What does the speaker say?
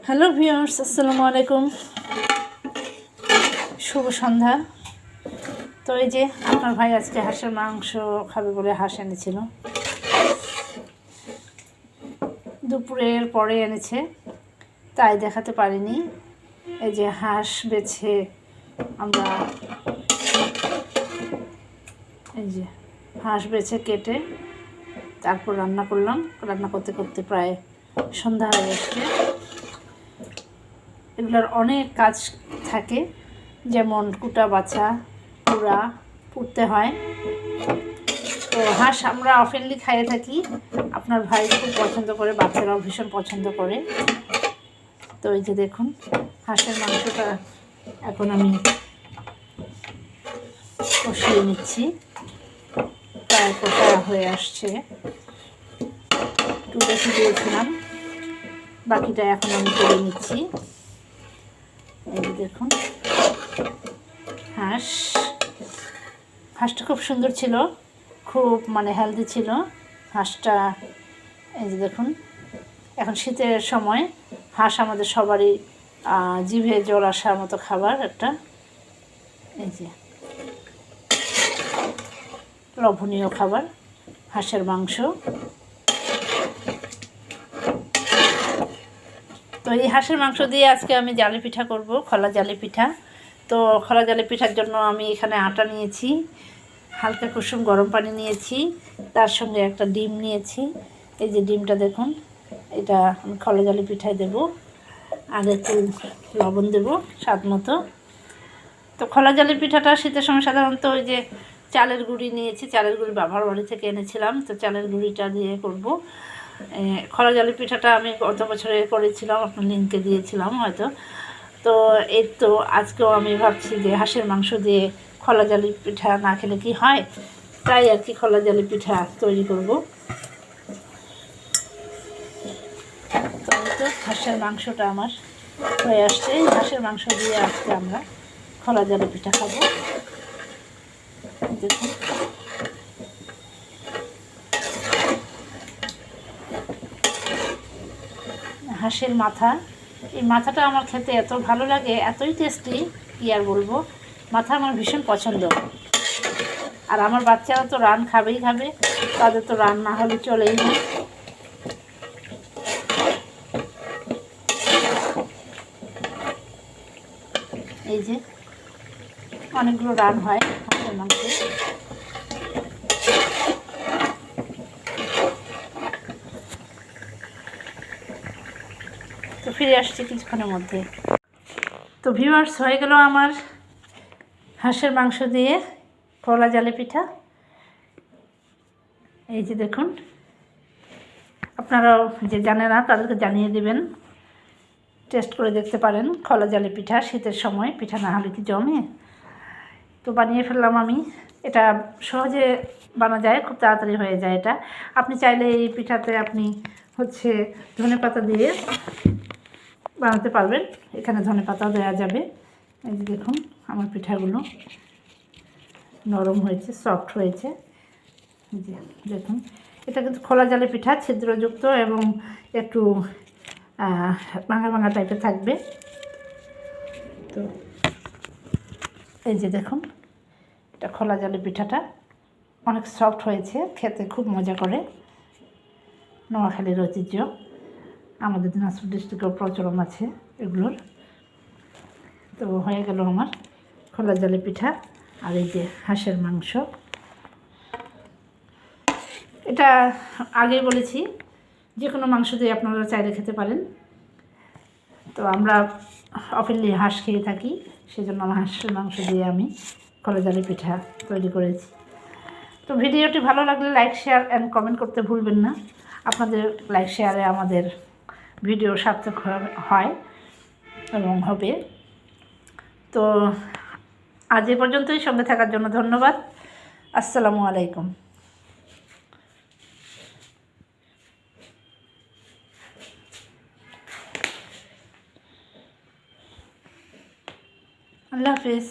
Hello viewers, আসসালামু আলাইকুম, শুভ সন্ধ্যা। তো এই যে আপনার ভাই আজকে হাঁসের মাংস খাবে বলে হাঁস এনেছিল, দুপুরের পরে এনেছে, তাই দেখাতে পারিনি। এই যে হাঁস বেছে আমরা কেটে তারপর রান্না করলাম। রান্না করতে করতে প্রায় সন্ধ্যা হয়ে যাচ্ছে। এগুলোর অনেক কাজ থাকে, যেমন কুটা বাছা, পুরা পুড়তে হয়। তো হাঁস আমরা অফেনলি খাইয়ে থাকি, আপনার ভাই খুব পছন্দ করে, বাচ্চারাও ভীষণ পছন্দ করে। তো এই যে দেখুন হাঁসের মাংসটা এখন আমি কষিয়ে নিচ্ছি, প্রায় কষা হয়ে আসছে। একটু বেশি দিয়েছিলাম, বাকিটা এখন আমি করে নিচ্ছি। এই যে দেখুন হাঁসটা খুব সুন্দর ছিল, খুব হেলদি ছিল হাঁসটা। এই যে দেখুন, এখন শীতের সময় হাঁস আমাদের সবারই জিভে জল আসার মতো খাবার একটা। এই যে লোভনীয় খাবার হাঁসের মাংস। তো এই হাঁসের মাংস দিয়ে আজকে আমি জালি পিঠা করব, খোলা জালি পিঠা। তো খোলা জালি পিঠার জন্য আমি এখানে আটা নিয়েছি, হালকা কুসুম গরম পানি নিয়েছি, তার সঙ্গে একটা ডিম নিয়েছি। এই যে ডিমটা দেখুন, এটা আমি খোলা জালি পিঠায় দেব, আর একটু লবণ দেব স্বাদ মতো। তো খোলা জালি পিঠাটা শীতের সময় সাধারণত ওই যে চালের গুঁড়ি নিয়েছি, চালের গুঁড়ি বাবার বাড়ি থেকে এনেছিলাম, তো চালের গুঁড়িটা দিয়ে করব। খোলা জালি পিঠাটা আমি গত বছরে করেছিলাম, আপনার লিঙ্কে দিয়েছিলাম হয়তো। তো এই তো আজকেও আমি ভাবছি যে হাঁসের মাংস দিয়ে খোলা জালি পিঠা না খেলে কি হয়, তাই আর কি খোলা জালি পিঠা তৈরি করব। তো হাঁসের মাংসটা আমার হয়ে আসছে, হাঁসের মাংস দিয়ে আজকে আমরা খোলা জালি পিঠা খাবো। দেখুন হাঁসের মাথা, এই মাথাটা আমার খেতে এত ভালো লাগে, এতই টেস্টি কি আর বলবো। মাথা আমার ভীষণ পছন্দ, আর আমার বাচ্চারা তো রান খাবেই খাবে, তাদের তো রান না হলে চলেই না। এই যে অনেকগুলো রান হয় হাঁসের মাংসে। তো ফিরে আসছি কিছুক্ষণের মধ্যে। তো ভিউয়ার্স, হয়ে গেল আমার হাঁসের মাংস দিয়ে খোলা জালি পিঠা। এই যে দেখুন, আপনারাও যে জানে না তাদেরকে জানিয়ে দেবেন, টেস্ট করে দেখতে পারেন। খোলা জালি পিঠা শীতের সময় পিঠা না হলে কি জমে। তো বানিয়ে ফেললাম আমি, এটা সহজে বানা যায়, খুব তাড়াতাড়ি হয়ে যায় এটা। আপনি চাইলে এই পিঠাতে আপনি ধনেপাতা দিয়ে বানাতে পারবেন, এখানে ধনেপাতাও দেওয়া যাবে। এই যে দেখুন আমার পিঠাগুলো নরম হয়েছে, সফট হয়েছে। এই যে দেখুন, এটা কিন্তু খোলা জালি পিঠা, ছিদ্রযুক্ত এবং একটু ভাঙা ভাঙা টাইপের থাকবে। তো এই যে দেখুন, এটা খোলা জালি পিঠাটা অনেক সফট হয়েছে, খেতে খুব মজা করে। নোয়াখালীর ঐতিহ্য, আমাদের দিনাজপুর ডিস্ট্রিক্টেও প্রচলন আছে এগুলোর। তো হয়ে গেল আমার খোলা জালি পিঠা। আর এই যে হাঁসের মাংস, এটা আগেই বলেছি যে কোনো মাংস দিয়ে আপনারা চাইলে খেতে পারেন। তো আমরা অফেনলি হাঁস খেয়ে থাকি, সেজন্য আমার হাঁসের মাংস দিয়ে আমি খোলা জালি পিঠা তৈরি করেছি। তো ভিডিওটি ভালো লাগলে লাইক, শেয়ার অ্যান্ড কমেন্ট করতে ভুলবেন না। আপনাদের লাইক শেয়ারে আমাদের ভিডিও সার্থক হয় এবং হবে। তো আজ এ পর্যন্তই, সঙ্গে থাকার জন্য ধন্যবাদ। আসসালামু আলাইকুম। আল্লাহ হাফিজ।